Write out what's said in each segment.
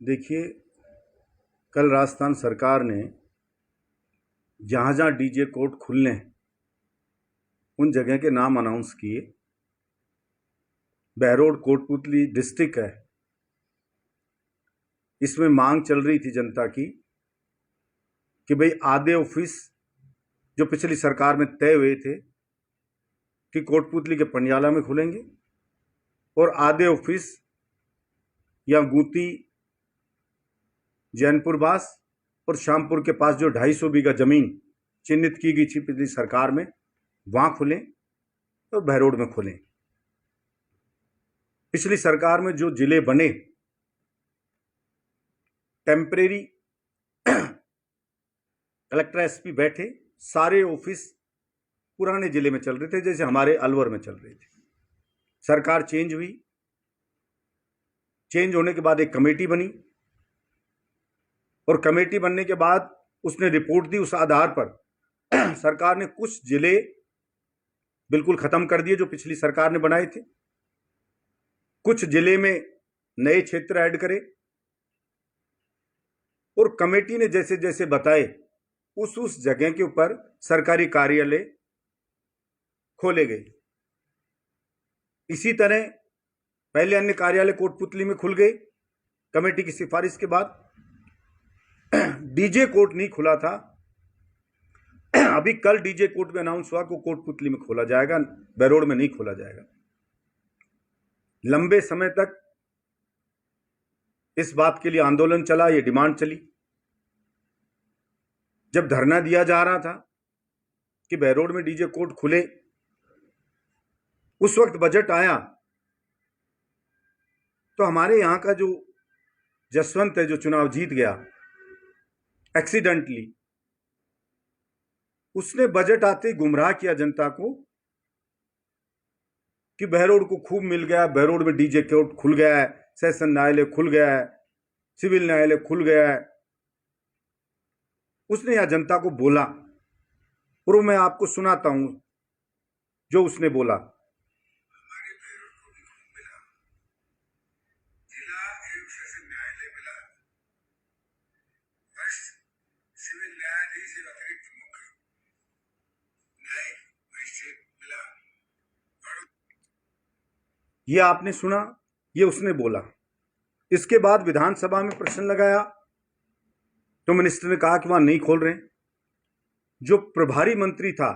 देखिए, कल राजस्थान सरकार ने जहाँ जहाँ डीजे कोर्ट खुलने हैं उन जगह के नाम अनाउंस किए। बहरोड कोटपुतली डिस्ट्रिक्ट है, इसमें मांग चल रही थी जनता की कि भाई आधे ऑफिस जो पिछली सरकार में तय हुए थे कि कोटपुतली के पंडियाला में खुलेंगे और आधे ऑफिस या गुंती, जैनपुर बास और श्यामपुर के पास जो 250 बीघा जमीन चिन्हित की गई थी पिछली सरकार में, वहां खुलें और बहरोड में खुलें। पिछली सरकार में जो जिले बने, टेम्परेरी कलेक्टर एसपी बैठे, सारे ऑफिस पुराने जिले में चल रहे थे, जैसे हमारे अलवर में चल रहे थे। सरकार चेंज हुई, चेंज होने के बाद एक कमेटी बनी और कमेटी बनने के बाद उसने रिपोर्ट दी। उस आधार पर सरकार ने कुछ जिले बिल्कुल खत्म कर दिए जो पिछली सरकार ने बनाए थे, कुछ जिले में नए क्षेत्र ऐड करे और कमेटी ने जैसे जैसे बताए उस जगह के ऊपर सरकारी कार्यालय खोले गए। इसी तरह पहले अन्य कार्यालय कोटपुतली में खुल गए कमेटी की सिफारिश के बाद। डीजे कोर्ट नहीं खुला था, अभी कल डीजे कोर्ट में अनाउंस हुआ कि कोटपुतली में खोला जाएगा, बहरोड में नहीं खोला जाएगा। लंबे समय तक इस बात के लिए आंदोलन चला, ये डिमांड चली। जब धरना दिया जा रहा था कि बहरोड में डीजे कोर्ट खुले, उस वक्त बजट आया तो हमारे यहां का जो जसवंत है, जो चुनाव जीत गया एक्सीडेंटली, उसने बजट आते ही गुमराह किया जनता को कि बहरोड को खूब मिल गया, बहरोड में डीजे कोर्ट खुल गया है, सेशन न्यायालय खुल गया है, सिविल न्यायालय खुल गया है। उसने यह जनता को बोला और मैं आपको सुनाता हूं जो उसने बोला। ये आपने सुना, ये उसने बोला। इसके बाद विधानसभा में प्रश्न लगाया तो मिनिस्टर ने कहा कि वहां नहीं खोल रहे। जो प्रभारी मंत्री था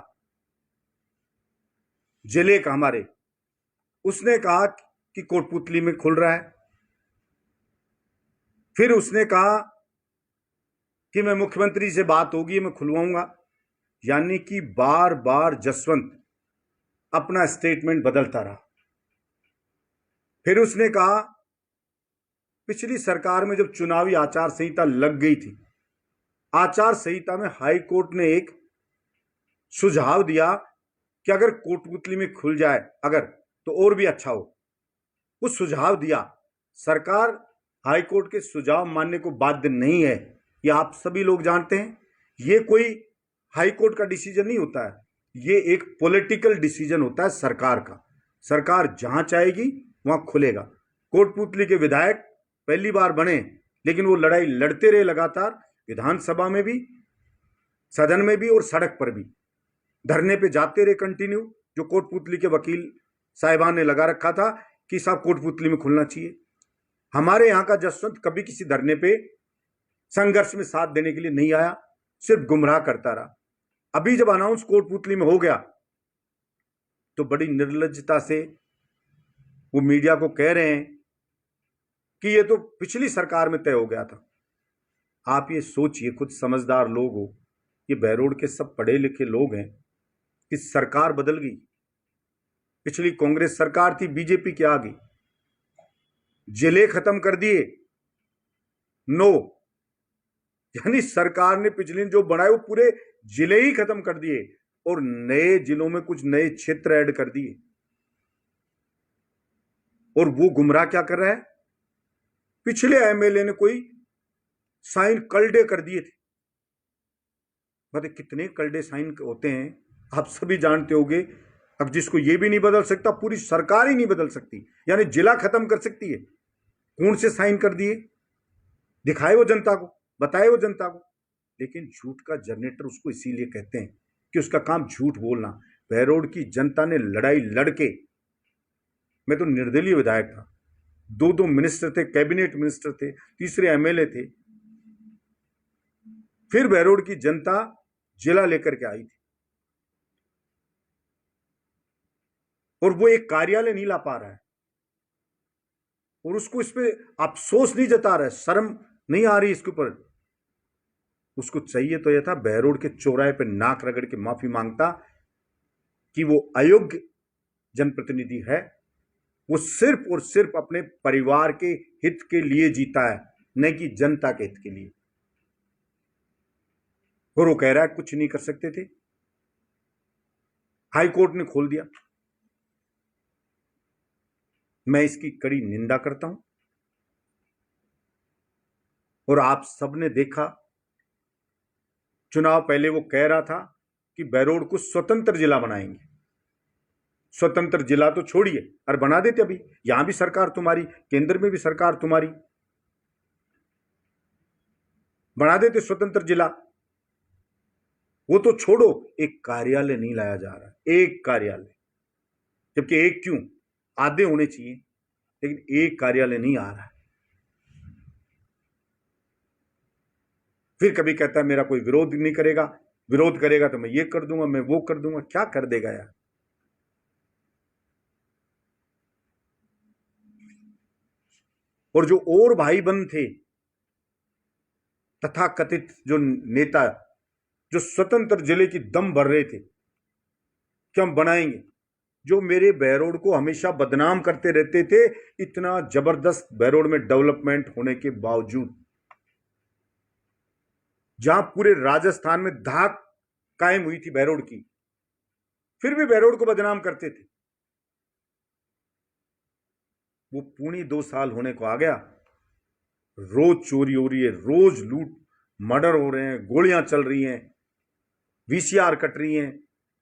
जिले का हमारे, उसने कहा कि कोटपुतली में खुल रहा है। फिर उसने कहा कि मैं मुख्यमंत्री से बात होगी, मैं खुलवाऊंगा। यानी कि बार बार जसवंत अपना स्टेटमेंट बदलता रहा। फिर उसने कहा पिछली सरकार में जब चुनावी आचार संहिता लग गई थी, आचार संहिता में हाई कोर्ट ने एक सुझाव दिया कि अगर कोटपुतली में खुल जाए अगर तो और भी अच्छा हो। कुछ सुझाव दिया, सरकार हाई कोर्ट के सुझाव मानने को बाध्य नहीं है, ये आप सभी लोग जानते हैं। ये कोई हाई कोर्ट का डिसीजन नहीं होता है, ये एक पॉलिटिकल डिसीजन होता है सरकार का। सरकार जहां चाहेगी वहां खुलेगा। कोटपुतली के विधायक पहली बार बने, लेकिन वो लड़ाई लड़ते रहे लगातार, विधानसभा में भी, सदन में भी और सड़क पर भी धरने पे जाते रहे कंटिन्यू। जो कोटपुतली के वकील साहिबान ने लगा रखा था कि साहब कोटपुतली में खुलना चाहिए। हमारे यहां का जसवंत कभी किसी धरने पे संघर्ष में साथ देने के लिए नहीं आया, सिर्फ गुमराह करता रहा। अभी जब अनाउंस कोटपुतली में हो गया तो बड़ी निर्लज्जता से वो मीडिया को कह रहे हैं कि ये तो पिछली सरकार में तय हो गया था। आप ये सोचिए, खुद समझदार लोग हो, ये बहरोड के सब पढ़े लिखे लोग हैं कि सरकार बदल गई। पिछली कांग्रेस सरकार थी, बीजेपी की आ गई, जिले खत्म कर दिए। नो, यानी सरकार ने पिछले जो बनाए वो पूरे जिले ही खत्म कर दिए और नए जिलों में कुछ नए क्षेत्र ऐड कर दिए। और वो गुमराह क्या कर रहा है, पिछले एमएलए ने कोई साइन कलडे कर दिए थे। मतलब कितने कलडे साइन होते हैं आप सभी जानते होंगे। अब जिसको ये भी नहीं बदल सकता, पूरी सरकार ही नहीं बदल सकती, यानी जिला खत्म कर सकती है। कौन से साइन कर दिए, दिखाए वो जनता को, बताए वो जनता को। लेकिन झूठ का जनरेटर उसको इसीलिए कहते हैं कि उसका काम झूठ बोलना। बहरोड की जनता ने लड़ाई लड़के, मैं तो निर्दलीय विधायक था, 2 मिनिस्टर थे, कैबिनेट मिनिस्टर थे, तीसरे एमएलए थे, फिर बहरोड की जनता जिला लेकर के आई थी और वो एक कार्यालय नहीं ला पा रहा है और उसको इस पे अफसोस नहीं जता रहा है, शर्म नहीं आ रही इसके ऊपर। उसको चाहिए तो यह था बहरोड के चौराहे पे नाक रगड़ के माफी मांगता कि वो अयोग्य जनप्रतिनिधि है, वो सिर्फ और सिर्फ अपने परिवार के हित के लिए जीता है, न कि जनता के हित के लिए। और वो कह रहा है कुछ नहीं कर सकते थे, हाई कोर्ट ने खोल दिया। मैं इसकी कड़ी निंदा करता हूं और आप सबने देखा चुनाव पहले वो कह रहा था कि बहरोड को स्वतंत्र जिला बनाएंगे। स्वतंत्र जिला तो छोड़िए, और बना देते, अभी यहां भी सरकार तुम्हारी, केंद्र में भी सरकार तुम्हारी, बना देते स्वतंत्र जिला। वो तो छोड़ो, एक कार्यालय नहीं लाया जा रहा, एक कार्यालय, जबकि एक क्यों, आधे होने चाहिए, लेकिन एक कार्यालय नहीं आ रहा है। फिर कभी कहता है मेरा कोई विरोध नहीं करेगा, विरोध करेगा तो मैं ये कर दूंगा, मैं वो कर दूंगा। क्या कर देगा यार? और जो और भाई बंद थे तथाकथित जो नेता, जो स्वतंत्र जिले की दम भर रहे थे कि हम बनाएंगे, जो मेरे बहरोड को हमेशा बदनाम करते रहते थे, इतना जबरदस्त बहरोड में डेवलपमेंट होने के बावजूद, जहां पूरे राजस्थान में धाक कायम हुई थी बहरोड की, फिर भी बहरोड को बदनाम करते थे। वो पूरी 2 साल होने को आ गया, रोज चोरी हो रही है, रोज लूट मर्डर हो रहे हैं, गोलियां चल रही हैं, वीसीआर कट रही हैं,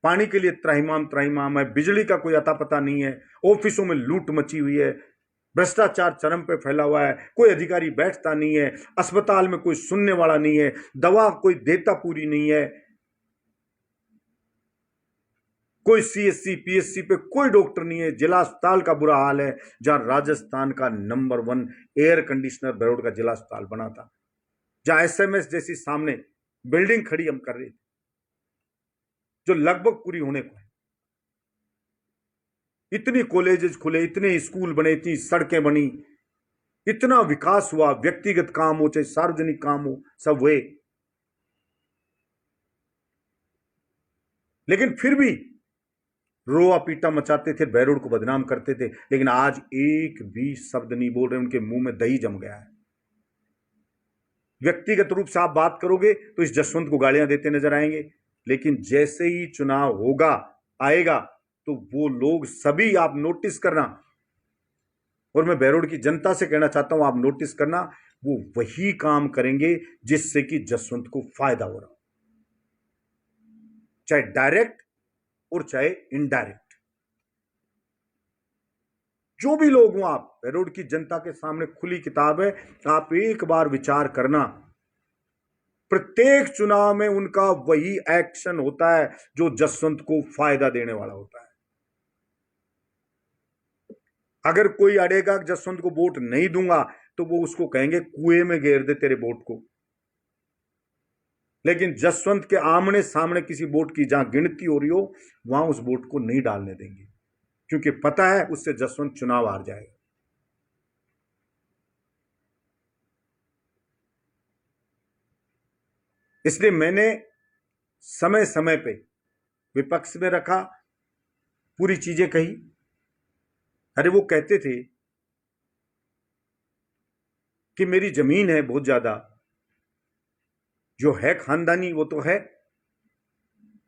पानी के लिए त्राहिमाम त्राहिमाम है, बिजली का कोई अता पता नहीं है, ऑफिसों में लूट मची हुई है, भ्रष्टाचार चरम पे फैला हुआ है, कोई अधिकारी बैठता नहीं है, अस्पताल में कोई सुनने वाला नहीं है, दवा कोई देता पूरी नहीं है, कोई सीएससी पीएससी पे कोई डॉक्टर नहीं है, जिला अस्पताल का बुरा हाल है, जहां राजस्थान का नंबर 1 एयर कंडीशनर बहरोड का जिला अस्पताल बना था, जहां एसएमएस जैसी सामने बिल्डिंग खड़ी हम कर रहे थे जो लगभग पूरी होने को है। इतनी कॉलेजेस खुले, इतने स्कूल बने, इतनी सड़कें बनी, इतना विकास हुआ, व्यक्तिगत काम हो चाहे सार्वजनिक काम हो, सब हुए, लेकिन फिर भी रोआ पीटा मचाते थे, बहरोड को बदनाम करते थे। लेकिन आज एक भी शब्द नहीं बोल रहे, उनके मुंह में दही जम गया है। व्यक्तिगत रूप से आप बात करोगे तो इस जसवंत को गालियां देते नजर आएंगे, लेकिन जैसे ही चुनाव होगा आएगा तो वो लोग सभी, आप नोटिस करना, और मैं बहरोड की जनता से कहना चाहता हूं, आप नोटिस करना, वो वही काम करेंगे जिससे कि जसवंत को फायदा हो रहा हो, चाहे डायरेक्ट और चाहे इनडायरेक्ट। जो भी लोग हो, आप बहरोड की जनता के सामने खुली किताब है, आप एक बार विचार करना, प्रत्येक चुनाव में उनका वही एक्शन होता है जो जसवंत को फायदा देने वाला होता है। अगर कोई अड़ेगा जसवंत को वोट नहीं दूंगा तो वो उसको कहेंगे कुएं में घेर दे तेरे वोट को, लेकिन जसवंत के आमने सामने किसी वोट की जहां गिनती हो रही हो वहां उस वोट को नहीं डालने देंगे, क्योंकि पता है उससे जसवंत चुनाव हार जाएगा। इसलिए मैंने समय समय पे विपक्ष में रखा, पूरी चीजें कही। अरे वो कहते थे कि मेरी जमीन है बहुत ज्यादा, जो है खानदानी वो तो है,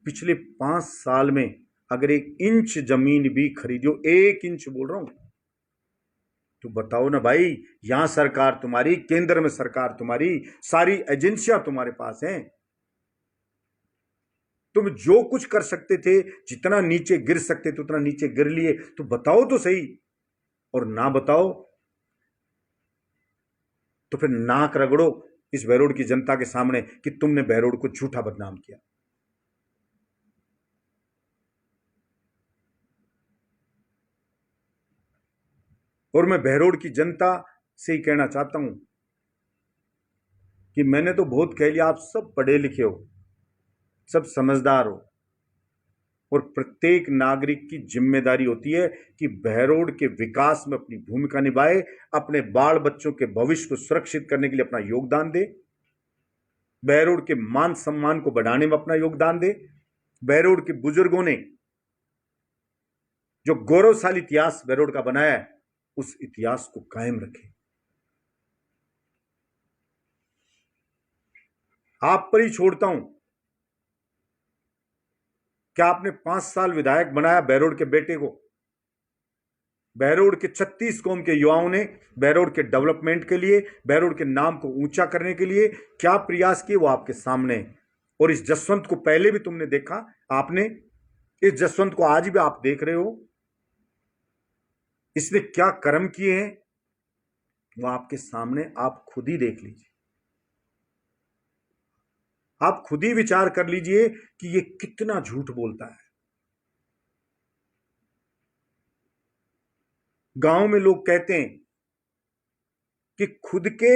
पिछले 5 साल में अगर 1 इंच जमीन भी खरीदो, 1 इंच बोल रहा हूं, तो बताओ ना भाई, यहां सरकार तुम्हारी, केंद्र में सरकार तुम्हारी, सारी एजेंसियां तुम्हारे पास हैं, तुम जो कुछ कर सकते थे, जितना नीचे गिर सकते थे उतना नीचे गिर लिए, तो बताओ तो सही। और ना बताओ तो फिर नाक रगड़ो इस बहरोड की जनता के सामने कि तुमने बहरोड को झूठा बदनाम किया। और मैं बहरोड की जनता से ही कहना चाहता हूं कि मैंने तो बहुत कह लिया, आप सब पढ़े लिखे हो, सब समझदार हो, और प्रत्येक नागरिक की जिम्मेदारी होती है कि बहरोड के विकास में अपनी भूमिका निभाए, अपने बाल बच्चों के भविष्य को सुरक्षित करने के लिए अपना योगदान दे, बहरोड के मान सम्मान को बढ़ाने में अपना योगदान दे। बहरोड के बुजुर्गों ने जो गौरवशाली इतिहास बहरोड का बनाया है, उस इतिहास को कायम रखे। आप पर ही छोड़ता हूं, क्या आपने 5 साल विधायक बनाया बहरोड के बेटे को? बहरोड के 36 कौम के युवाओं ने बहरोड के डेवलपमेंट के लिए, बहरोड के नाम को ऊंचा करने के लिए क्या प्रयास किए, वो आपके सामने है। और इस जसवंत को पहले भी तुमने देखा, आपने इस जसवंत को आज भी आप देख रहे हो। इसने क्या कर्म किए हैं वो आपके सामने, आप खुद ही देख लीजिए। आप खुद ही विचार कर लीजिए कि ये कितना झूठ बोलता है। गांव में लोग कहते हैं कि खुद के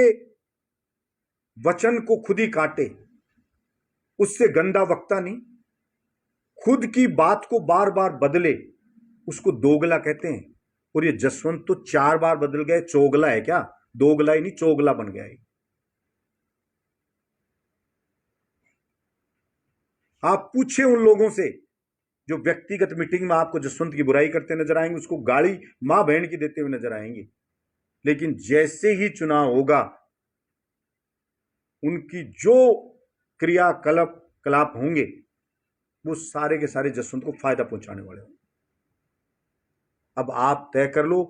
वचन को खुद ही काटे, उससे गंदा वक्ता नहीं। खुद की बात को बार बार बदले, उसको दोगला कहते हैं। और ये जसवंत तो 4 बार बदल गए, चोगला है क्या? दोगला ही नहीं, चोगला बन गया है। आप पूछे उन लोगों से जो व्यक्तिगत मीटिंग में आपको जसवंत की बुराई करते नजर आएंगे, उसको गाली मां बहन की देते हुए नजर आएंगे, लेकिन जैसे ही चुनाव होगा, उनकी जो क्रियाकलाप होंगे वो सारे के सारे जसवंत को फायदा पहुंचाने वाले होंगे। अब आप तय कर लो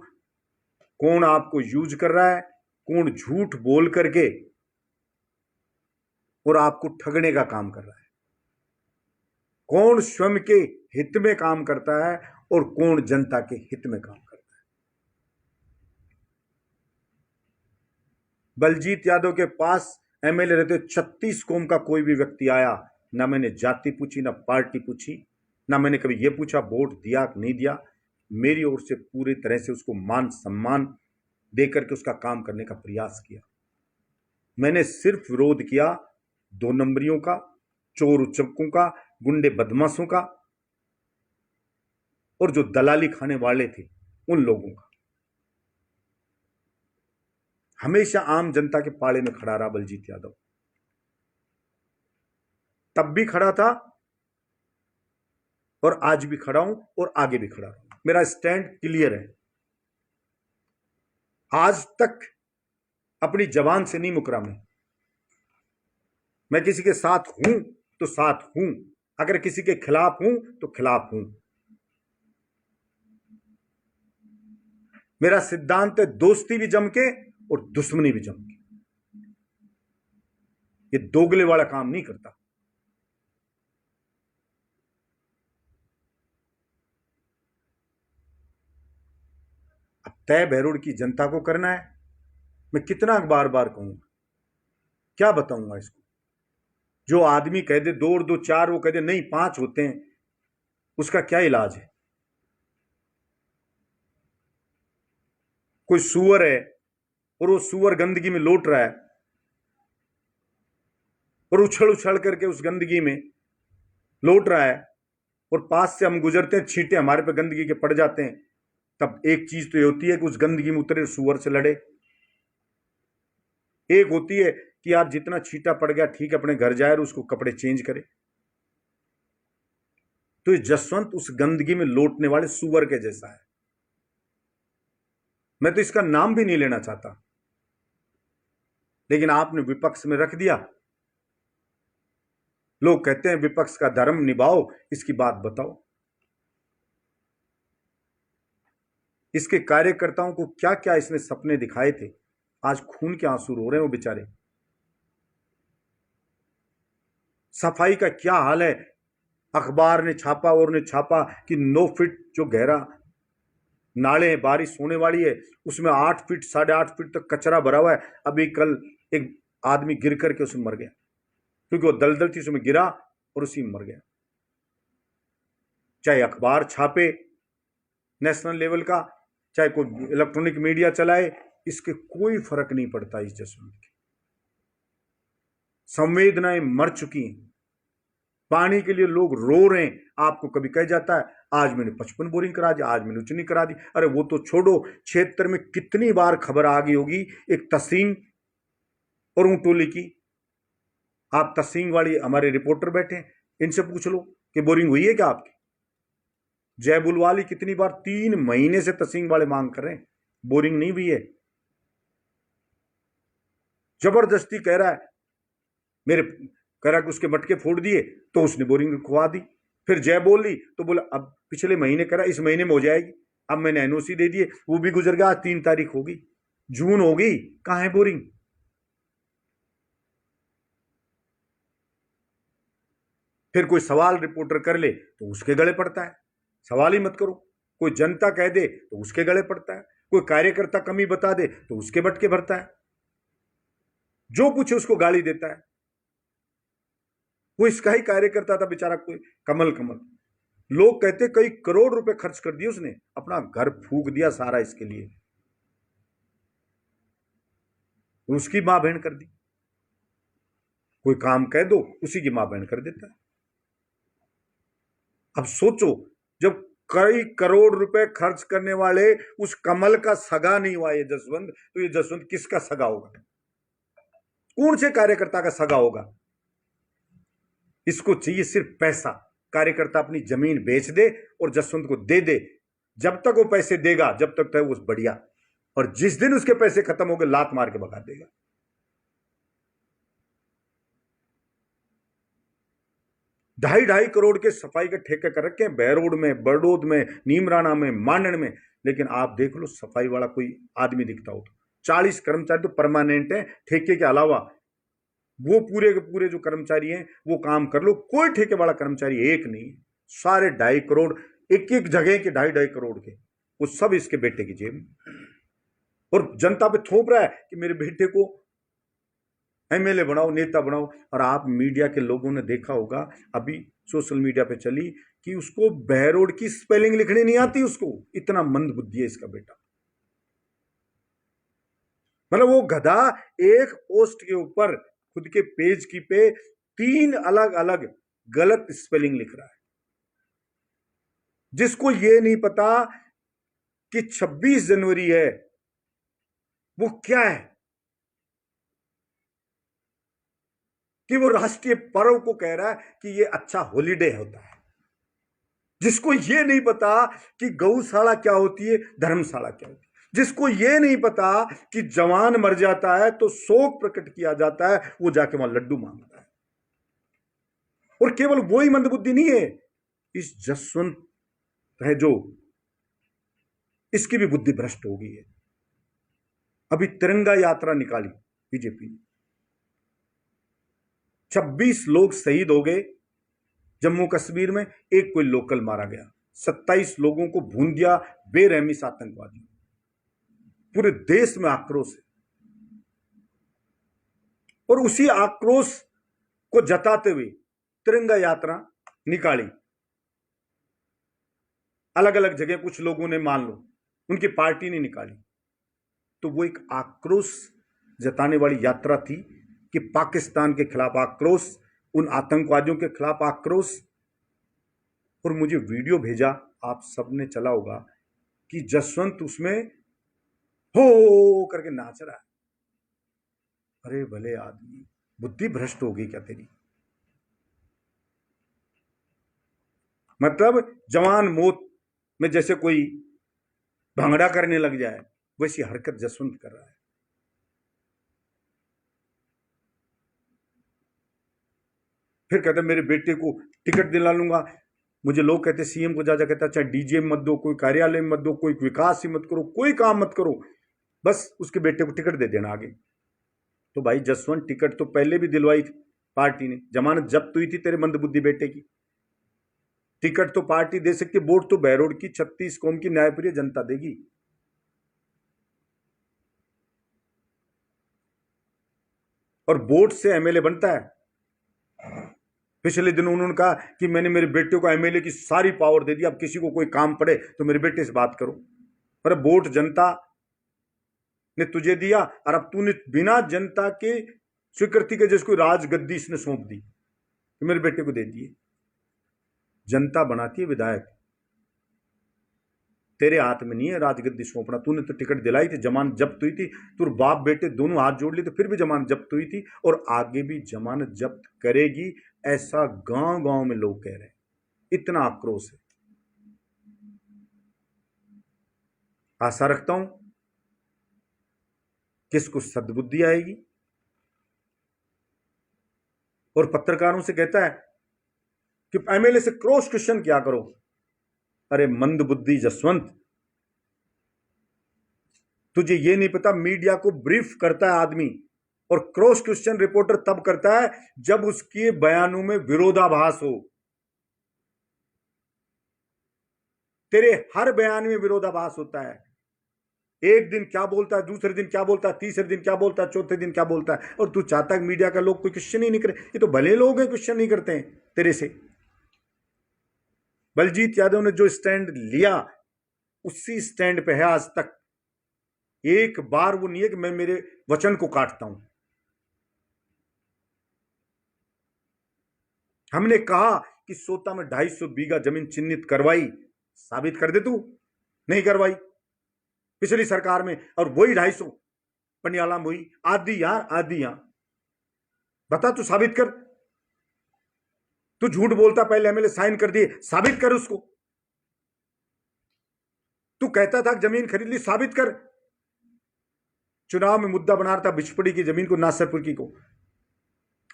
कौन आपको यूज कर रहा है, कौन झूठ बोल करके और आपको ठगने का काम कर रहा है, कौन स्वयं के हित में काम करता है और कौन जनता के हित में काम करता है। बलजीत यादव के पास एमएलए रहते 36 कौम का कोई भी व्यक्ति आया, ना मैंने जाति पूछी, ना पार्टी पूछी, ना मैंने कभी यह पूछा वोट दिया कि नहीं दिया। मेरी ओर से पूरी तरह से उसको मान सम्मान देकर के उसका काम करने का प्रयास किया। मैंने सिर्फ विरोध किया 2 नंबरियों का, चोर उच्चकों का, गुंडे बदमाशों का, और जो दलाली खाने वाले थे उन लोगों का। हमेशा आम जनता के पाले में खड़ा रहा बलजीत यादव, तब भी खड़ा था और आज भी खड़ा हूं और आगे भी खड़ा रहूंगा। मेरा स्टैंड क्लियर है। आज तक अपनी जबान से नहीं मुकरा मैं किसी के साथ हूं तो साथ हूं, अगर किसी के खिलाफ हूं तो खिलाफ हूं। मेरा सिद्धांत है दोस्ती भी जम के और दुश्मनी भी जम के। ये दोगले वाला काम नहीं करता। अब तय बहरोड की जनता को करना है। मैं कितना बार बार कहूंगा, क्या बताऊंगा इसको? जो आदमी कह दे 2 और 2 4, वो कह दे नहीं 5 होते हैं, उसका क्या इलाज है? कोई सुअर है और वो सुअर गंदगी में लौट रहा है और उछल उछल करके उस गंदगी में लौट रहा है, और पास से हम गुजरते हैं, छींटे हमारे पे गंदगी के पड़ जाते हैं, तब एक चीज तो ये होती है कि उस गंदगी में उतरे सुअर से लड़े। एक होती है कि यार जितना छींटा पड़ गया ठीक, अपने घर जाए और उसको कपड़े चेंज करे। तो ये जसवंत उस गंदगी में लौटने वाले सुअर के जैसा है। मैं तो इसका नाम भी नहीं लेना चाहता, लेकिन आपने विपक्ष में रख दिया। लोग कहते हैं विपक्ष का धर्म निभाओ, इसकी बात बताओ। इसके कार्यकर्ताओं को क्या क्या इसने सपने दिखाए थे, आज खून के आंसू रो रहे हैं वो बेचारे। सफाई का क्या हाल है, अखबार ने छापा और ने छापा कि 9 फीट जो गहरा नाले, बारिश होने वाली है, उसमें 8 फीट 8.5 फीट तक कचरा भरा हुआ है। अभी कल एक आदमी गिर करके उसमें मर गया, क्योंकि वो दलदल थी, उसमें गिरा और उसी में मर गया। चाहे अखबार छापे नेशनल लेवल का, चाहे कोई इलेक्ट्रॉनिक मीडिया चलाए, इसके कोई फर्क नहीं पड़ता। इस जसवंत की संवेदनाएं मर चुकी हैं, पानी के लिए लोग रो रहे हैं। आपको कभी कह जाता है आज मैंने 55 बोरिंग करा दी, आज मैंने उतनी करा दी। अरे वो तो छोड़ो, क्षेत्र में कितनी बार खबर आ गई होगी एक तहसीन और ऊंटोली की। आप तहसीन वाली हमारे रिपोर्टर बैठे हैं, इनसे पूछ लो कि बोरिंग हुई है क्या आपकी। जयबुल वाली कितनी बार 3 महीने से तहसीन वाले मांग कर रहे हैं, बोरिंग नहीं हुई है। जबरदस्ती कह रहा है, मेरे कह रहा कि उसके मटके फोड़ दिए तो उसने बोरिंग खुआ दी। फिर जय बोल ली तो बोला अब पिछले महीने करा, इस महीने में हो जाएगी। अब मैंने एनओसी दे दिए, वो भी गुजर गया। आज 3 तारीख होगी, जून हो गई, कहां है बोरिंग। फिर कोई सवाल रिपोर्टर कर ले तो उसके गले पड़ता है, सवाल ही मत करो। कोई जनता कह दे तो उसके गले पड़ता है, कोई कार्यकर्ता कमी बता दे तो उसके बटके भरता है, जो पूछे उसको गाली देता है। वो इसका ही कार्यकर्ता था बेचारा, कोई कमल। लोग कहते कई करोड़ रुपए खर्च कर दिए उसने, अपना घर फूक दिया सारा इसके लिए, उसकी मां बहन कर दी। कोई काम कह दो उसी की मां बहन कर देता है। अब सोचो, जब कई करोड़ रुपए खर्च करने वाले उस कमल का सगा नहीं हुआ ये जसवंत, तो ये जसवंत किसका सगा होगा? कौन से कार्यकर्ता का सगा होगा? इसको चाहिए सिर्फ पैसा। कार्यकर्ता अपनी जमीन बेच दे और जसवंत को दे दे, जब तक वो पैसे देगा जब तक तो वो बढ़िया, और जिस दिन उसके पैसे खत्म हो गए लात मार के भगा देगा। 2.5 करोड़ के सफाई के ठेके कर रखे हैं बहरोड में, बड़ौद में, नीमराना में, मांडन में, लेकिन आप देख लो सफाई वाला कोई आदमी दिखता हो तो 40 कर्मचारी तो परमानेंट है, ठेके के अलावा वो पूरे के पूरे जो कर्मचारी हैं वो काम कर लो, कोई ठेके वाला कर्मचारी एक नहीं। सारे 2.5 करोड़, एक एक जगह के 2.5 करोड़ के, वो सब इसके बेटे की जेब में, और जनता पे थोप रहा है कि मेरे बेटे को एमएलए बनाओ, नेता बनाओ। और आप मीडिया के लोगों ने देखा होगा, अभी सोशल मीडिया पे चली कि उसको बहरोड की स्पेलिंग लिखनी नहीं आती, उसको इतना मंद बुद्धि है इसका बेटा। मतलब वो गधा एक पोस्ट के ऊपर खुद के पेज की पे 3 अलग अलग गलत स्पेलिंग लिख रहा है, जिसको ये नहीं पता कि 26 जनवरी है वो क्या है, कि वो राष्ट्रीय पर्व को कह रहा है कि ये अच्छा हॉलीडे होता है, जिसको ये नहीं पता कि गौशाला क्या होती है, धर्मशाला क्या होती है, जिसको ये नहीं पता कि जवान मर जाता है तो शोक प्रकट किया जाता है, वो जाके वहां लड्डू मांगता है। और केवल वो ही मंदबुद्धि नहीं है, इस जसवंत है जो, इसकी भी बुद्धि भ्रष्ट हो गई है। अभी तिरंगा यात्रा निकाली बीजेपी ने, 26 लोग शहीद हो गए जम्मू कश्मीर में, एक कोई लोकल मारा गया, 27 लोगों को भून दिया बेरहमी से आतंकवादियों। पूरे देश में आक्रोश है, और उसी आक्रोश को जताते हुए तिरंगा यात्रा निकाली। अलग अलग जगह कुछ लोगों ने, मान लो उनकी पार्टी ने निकाली, तो वो एक आक्रोश जताने वाली यात्रा थी कि पाकिस्तान के खिलाफ आक्रोश, उन आतंकवादियों के खिलाफ आक्रोश। और मुझे वीडियो भेजा, आप सबने चला होगा, कि जसवंत उसमें हो करके नाच रहा है। अरे भले आदमी, बुद्धि भ्रष्ट हो गई क्या तेरी? मतलब जवान मौत में जैसे कोई भांगड़ा करने लग जाए, वैसी हरकत जसवंत कर रहा है। फिर कहता मेरे बेटे को टिकट दिला लूंगा। मुझे लोग कहते, सीएम को जा कहता चाहे डीजे मत दो, कोई कार्यालय मत दो, कोई विकास ही मत करो, कोई काम मत करो, बस उसके बेटे को टिकट दे देना आगे। तो भाई जसवंत, टिकट तो पहले भी दिलवाई थी पार्टी ने, जमानत जब्त हुई थी तेरे मंदबुद्धि बेटे की। टिकट तो पार्टी दे सकती है, वोट तो बहरोड की 36 कौम की न्यायप्रिय जनता देगी। और वोट से एमएलए बनता है। पिछले दिन उन्होंने कहा कि मैंने मेरे बेटे को एमएलए की सारी पावर दे दी, अब किसी को कोई काम पड़े तो मेरे बेटे से बात करो। पर वोट जनता ने तुझे दिया और अब तूने बिना जनता के स्वीकृति के जिसको राजगद्दी इसने सौंप दी, तो मेरे बेटे को दे दिए। जनता बनाती है विधायक, तेरे हाथ में नहीं है राजगद्दी सौंपना। तूने तो टिकट दिलाई थी, जमानत जब्त हुई थी, तू बाप बेटे दोनों हाथ जोड़ लिए थे, फिर भी जमानत जब्त हुई थी और आगे भी जमानत जब्त करेगी, ऐसा गांव गांव में लोग कह रहे हैं। इतना आक्रोश है। आशा रखता हूं किसको सद्बुद्धि आएगी। और पत्रकारों से कहता है कि एमएलए से क्रॉस क्वेश्चन क्या करो। अरे मंदबुद्धि जसवंत, तुझे ये नहीं पता मीडिया को ब्रीफ करता है आदमी, और क्रॉस क्वेश्चन रिपोर्टर तब करता है जब उसके बयानों में विरोधाभास हो। तेरे हर बयान में विरोधाभास होता है। एक दिन क्या बोलता है, दूसरे दिन क्या बोलता है, तीसरे दिन क्या बोलता है, चौथे दिन क्या बोलता है, और तू चाहता है मीडिया का लोग कोई क्वेश्चन ही नहीं करे। ये तो भले लोग हैं, क्वेश्चन नहीं करते हैं तेरे से। बलजीत यादव ने जो स्टैंड लिया उसी स्टैंड पे है आज तक। एक बार वो नहीं है कि मैं मेरे वचन को काटता हूं। हमने कहा कि सोता में 250 बीघा जमीन चिन्हित करवाई, साबित कर दे तू। नहीं करवाई पिछली सरकार में, और वही 250 पनियाला में हुई, आधी यहां आधी यहां। बता, तू साबित कर। तू झूठ बोलता, पहले एमएलए साइन कर दिए, साबित कर उसको। तू कहता था जमीन खरीद ली, साबित कर। चुनाव में मुद्दा बना रहा था बिचपड़ी की जमीन को, नासरपुर की को।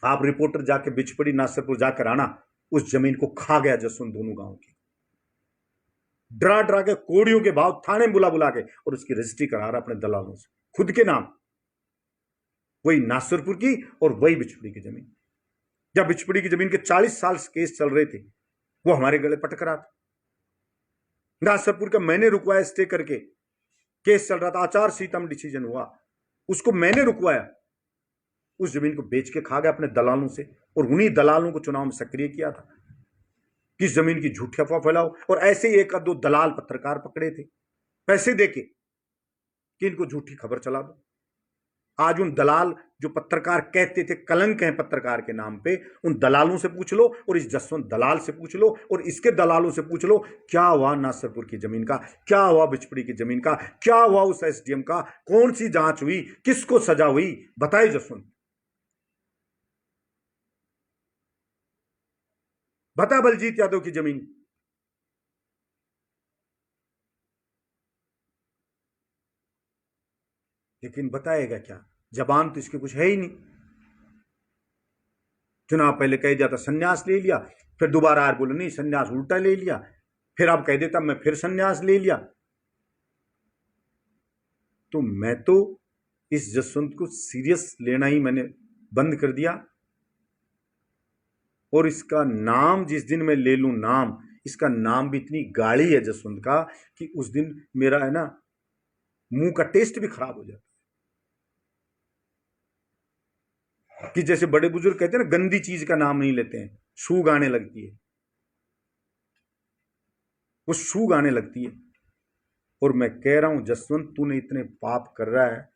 आप रिपोर्टर जाके बिचपड़ी नासरपुर जाकर आना, उस जमीन को खा गया जसवंत दोनों गांव की। डरा डरा के कोड़ियों के भाव थाने बुला बुला के, और उसकी रजिस्ट्री करा रहा अपने दलालों से खुद के नाम। वही नासरपुर की और वही बिचपड़ी की जमीन। जब बिचपड़ी की जमीन के 40 साल केस चल रहे थे, वो हमारे गले पटक रहा था। नासरपुर का मैंने रुकवाया स्टे करके, केस चल रहा था, आचार संहिता में डिसीजन हुआ, उसको मैंने रुकवाया। उस जमीन को बेच के खा गया अपने दलालों से, और उन्हीं दलालों को चुनाव में सक्रिय किया था किस जमीन की झूठी अफवाह फैलाओ। और ऐसे ही एक दो दलाल पत्रकार पकड़े थे पैसे देके कि इनको झूठी खबर चला दो। आज उन दलाल जो पत्रकार कहते थे कलंक हैं पत्रकार के नाम पे, उन दलालों से पूछ लो, और इस जसवंत दलाल से पूछ लो, और इसके दलालों से पूछ लो क्या हुआ नासरपुर की जमीन का, क्या हुआ बिचपड़ी की जमीन का, क्या हुआ उस एसडीएम का, कौन सी जांच हुई, किसको सजा हुई, बताइए जसवंत। बता बलजीत यादव की जमीन। लेकिन बताएगा क्या, जबान तो इसके कुछ है ही नहीं। चुनाव पहले कह दिया था संन्यास ले लिया, फिर दोबारा आर बोले नहीं संन्यास उल्टा ले लिया, फिर अब कह देता मैं फिर संन्यास ले लिया। तो मैं तो इस जसवंत को सीरियस लेना ही मैंने बंद कर दिया। और इसका नाम जिस दिन मैं ले लूं नाम, इसका नाम भी इतनी गाढ़ी है जसवंत का कि उस दिन मेरा है ना मुंह का टेस्ट भी खराब हो जाता है। कि जैसे बड़े बुजुर्ग कहते हैं ना, गंदी चीज का नाम नहीं लेते हैं, सूंघ आने लगती है, वो सूंघ आने लगती है। और मैं कह रहा हूं जसवंत, तूने इतने पाप कर रहा है,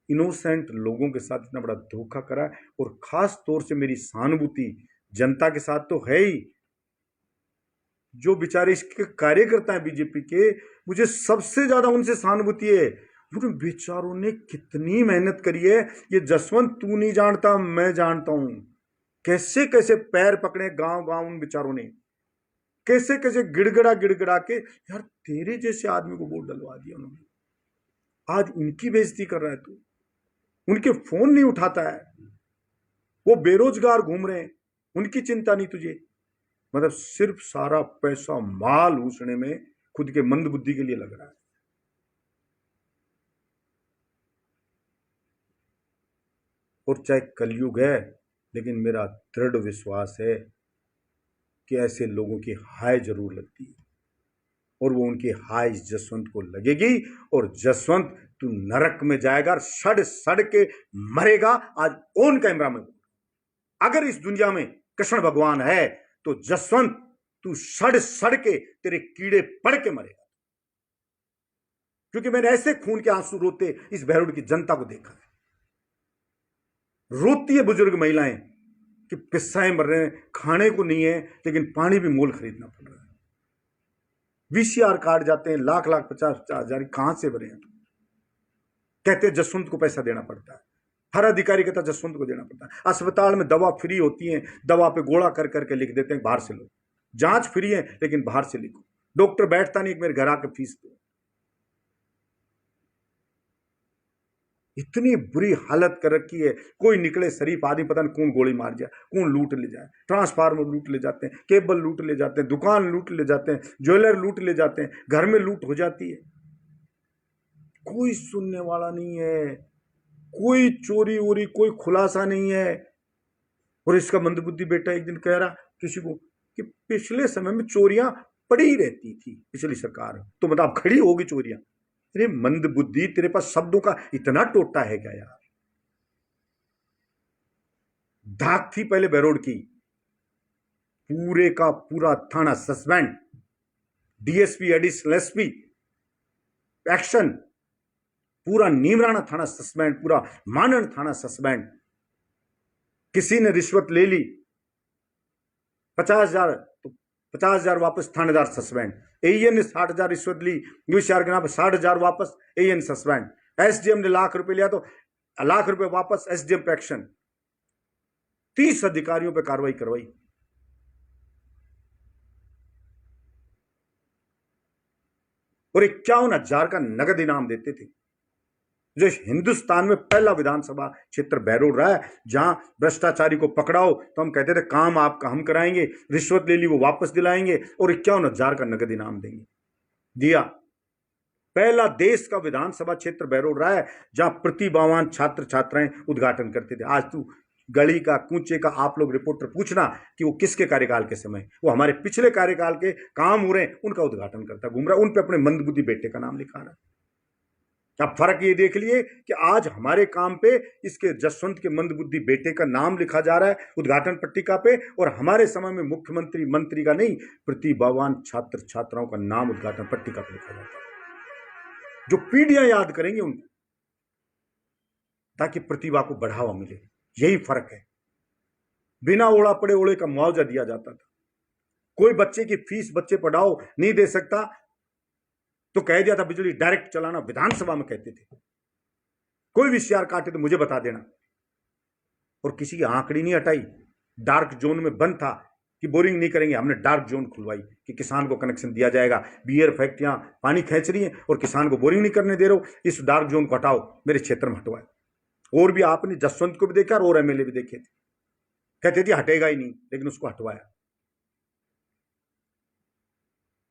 इनोसेंट लोगों के साथ इतना बड़ा धोखा करा है, और खास तौर से मेरी सहानुभूति जनता के साथ तो है ही। जो बेचारे इसके कार्यकर्ता हैं बीजेपी के, मुझे सबसे ज्यादा उनसे सहानुभूति है। उन बेचारों ने कितनी मेहनत करी है, ये जसवंत तू नहीं जानता, मैं जानता हूं। कैसे कैसे पैर पकड़े गांव गांव उन बेचारों ने, कैसे कैसे गिड़गिड़ा गिड़गिड़ा के, यार तेरे जैसे आदमी को वोट डलवा दिया उन्होंने, आज उनकी बेइज्जती कर रहा है तू। उनके फोन नहीं उठाता है, वो बेरोजगार घूम रहे हैं, उनकी चिंता नहीं तुझे। मतलब सिर्फ सारा पैसा माल उसने में खुद के मंदबुद्धि के लिए लग रहा है। और चाहे कलयुग है, लेकिन मेरा दृढ़ विश्वास है कि ऐसे लोगों की हाय जरूर लगती है, और वो उनकी हाय जसवंत को लगेगी, और जसवंत तू नरक में जाएगा, सड़ सड़ के मरेगा। आज ऑन कैमरा में, अगर इस दुनिया में कृष्ण भगवान है तो जसवंत तू सड़ सड़ के तेरे कीड़े पड़ के मरेगा। क्योंकि मैंने ऐसे खून के आंसू रोते इस बहरोड की जनता को देखा है। रोती है बुजुर्ग महिलाएं कि पिस्साएं मर रहे हैं, खाने को नहीं है, लेकिन पानी भी मोल खरीदना पड़ रहा है। वीसीआर कार्ड जाते हैं, लाख लाख 50-50 हजार कहां से भरे हैं? कहते हैं जसवंत को पैसा देना पड़ता है, हर अधिकारी कहता जसवंत को देना पड़ता है। अस्पताल में दवा फ्री होती है, दवा पे गोला कर करके लिख देते हैं बाहर से लो, जांच फ्री है लेकिन बाहर से लिखो। डॉक्टर बैठता नहीं मेरे घर आके फीस दो। इतनी बुरी हालत कर रखी है। कोई निकले शरीफ आदमी, पता नहीं कौन गोली मार जाए, कौन लूट ले जाए। ट्रांसफार्मर लूट ले जाते हैं, केबल लूट ले जाते हैं, दुकान लूट ले जाते हैं, ज्वेलर लूट ले जाते हैं, घर में लूट हो जाती है। कोई सुनने वाला नहीं है, कोई चोरी वोरी कोई खुलासा नहीं है। और इसका मंदबुद्धि बेटा एक दिन कह रहा किसी को कि पिछले समय में चोरियां पड़ी रहती थी पिछली सरकार, तो मतलब अब खड़ी होगी चोरियां। अरे मंदबुद्धि, तेरे पास शब्दों का इतना टोटा है क्या यार? धाक थी पहले बहरोड की, पूरे का पूरा थाना suspend, DSP additional SP action, पूरा नीमराना थाना सस्पेंड, पूरा मानन थाना सस्पेंड। किसी ने रिश्वत ले ली 50,000 तो 50,000 वापस, थानेदार सस्पेंड। एएन ने 60,000 रिश्वत ली, यूसीआर के नाम पर 60,000 वापस, एएन सस्पेंड। एसडीएम ने लाख रुपए लिया तो लाख रुपए वापस, एसडीएम पे एक्शन। 30 अधिकारियों पे कार्रवाई करवाई। और 51,000 का नगद इनाम देते थे। जो हिंदुस्तान में पहला विधानसभा क्षेत्र बहरोड रहा है जहां भ्रष्टाचारी को पकड़ाओ तो हम कहते थे काम आपका हम कराएंगे, रिश्वत ले ली वो वापस दिलाएंगे और 51,000 का नगद इनाम देंगे। दिया। पहला देश का विधानसभा क्षेत्र बहरोड रहा है जहां प्रतिभावान छात्र छात्राएं उद्घाटन करते थे। आज तू गली का कूचे का आप लोग रिपोर्टर पूछना कि वो किसके कार्यकाल के समय, वो हमारे पिछले कार्यकाल के काम हो रहे हैं उनका उद्घाटन करता घूम रहा है, उन पे अपने मंदबुद्धि बेटे का नाम लिखा रहा है। अब फर्क ये देख लिए कि आज हमारे काम पे इसके जसवंत के मंदबुद्धि बेटे का नाम लिखा जा रहा है उद्घाटन पट्टिका पे, और हमारे समय में मुख्यमंत्री मंत्री का नहीं, प्रतिभावान छात्र छात्राओं का नाम उद्घाटन पट्टिका पे लिखा जाता है, जो पीढ़ियां याद करेंगे उनको, ताकि प्रतिभा को बढ़ावा मिले। यही फर्क है। बिना ओढ़ा पड़े ओढ़े का मुआवजा दिया जाता था। कोई बच्चे की फीस बच्चे पढ़ाओ नहीं दे सकता तो कह दिया था बिजली डायरेक्ट चलाना, विधानसभा में कहते थे। कोई भी शेयर काटे तो मुझे बता देना, और किसी की आंकड़ी नहीं हटाई। डार्क जोन में बंद था कि बोरिंग नहीं करेंगे, हमने डार्क जोन खुलवाई कि किसान को कनेक्शन दिया जाएगा। बियर फैक्ट्रियां पानी खींच रही हैं और किसान को बोरिंग नहीं करने दे रहे हो, इस डार्क जोन को हटाओ, मेरे क्षेत्र में हटवाए। और भी आपने जसवंत को भी देखा और एमएलए भी देखे थे, कहते थे हटेगा ही नहीं, लेकिन उसको हटवाया।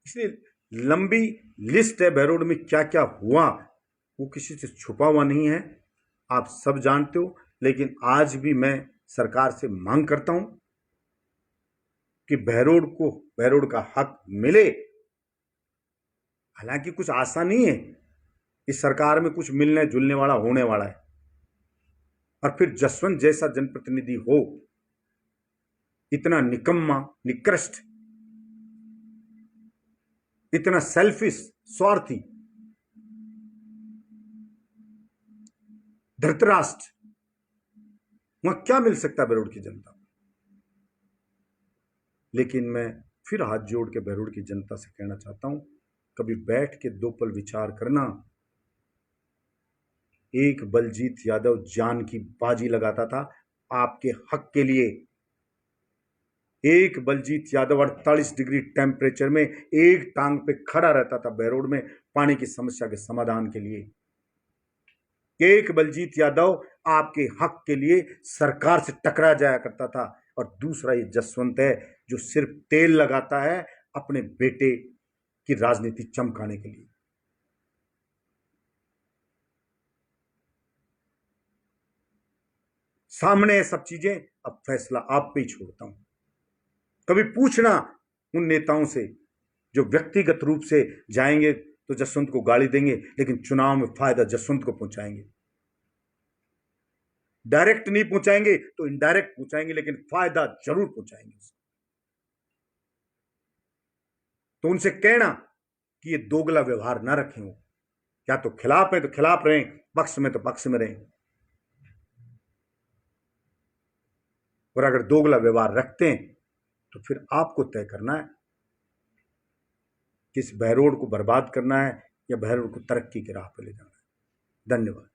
इसलिए लंबी लिस्ट है बहरोड में क्या क्या हुआ, वो किसी से छुपा हुआ नहीं है, आप सब जानते हो। लेकिन आज भी मैं सरकार से मांग करता हूं कि बहरोड को बहरोड का हक मिले। हालांकि कुछ आशा नहीं है इस सरकार में, कुछ मिलने जुलने वाला होने वाला है। और फिर जसवंत जैसा जनप्रतिनिधि हो, इतना निकम्मा, निकृष्ट, इतना सेल्फिश, स्वार्थी, धृतराष्ट्र, वहां क्या मिल सकता है बहरोड की जनता को? लेकिन मैं फिर हाथ जोड़ के बहरोड की जनता से कहना चाहता हूं, कभी बैठ के 2 पल विचार करना। एक बलजीत यादव जान की बाजी लगाता था आपके हक के लिए। एक बलजीत यादव 48 डिग्री टेम्परेचर में एक टांग पे खड़ा रहता था बहरोड में पानी की समस्या के समाधान के लिए। एक बलजीत यादव आपके हक के लिए सरकार से टकरा जाया करता था, और दूसरा ये जसवंत है जो सिर्फ तेल लगाता है अपने बेटे की राजनीति चमकाने के लिए। सामने है सब चीजें, अब फैसला आप पे ही छोड़ता हूं। कभी पूछना उन नेताओं से जो व्यक्तिगत रूप से जाएंगे तो जसवंत को गाली देंगे, लेकिन चुनाव में फायदा जसवंत को पहुंचाएंगे। डायरेक्ट नहीं पहुंचाएंगे तो इनडायरेक्ट पहुंचाएंगे, लेकिन फायदा जरूर पहुंचाएंगे। तो उनसे कहना कि ये दोगला व्यवहार ना रखें, वो या तो खिलाफ है तो खिलाफ रहें, पक्ष में तो पक्ष में रहें। और अगर दोगला व्यवहार रखते हैं तो फिर आपको तय करना है कि इस बहरोड को बर्बाद करना है या बहरोड को तरक्की की राह पर ले जाना है। धन्यवाद।